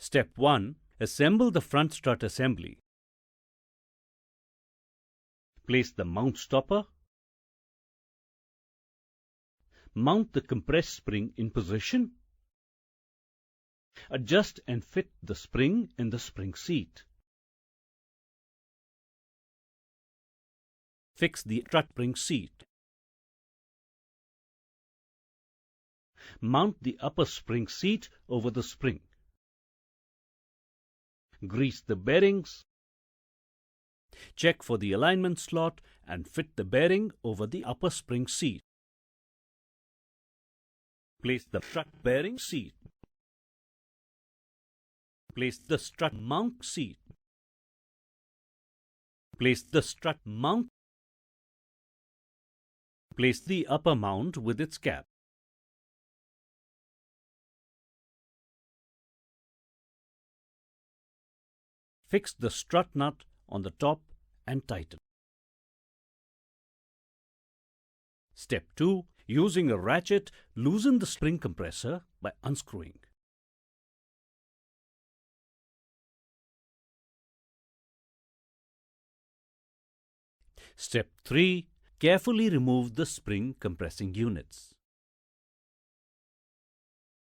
Step 1. Assemble the front strut assembly. Place the mount stopper. Mount the compressed spring in position. Adjust and fit the spring in the spring seat. Fix the strut spring seat. Mount the upper spring seat over the spring. Grease the bearings. Check for the alignment slot and fit the bearing over the upper spring seat. Place the strut bearing seat. Place the strut mount seat. Place the strut mount. Place the upper mount with its cap. Fix the strut nut on the top and tighten. Step 2. Using a ratchet, loosen the spring compressor by unscrewing. Step 3. Carefully remove the spring compressing units.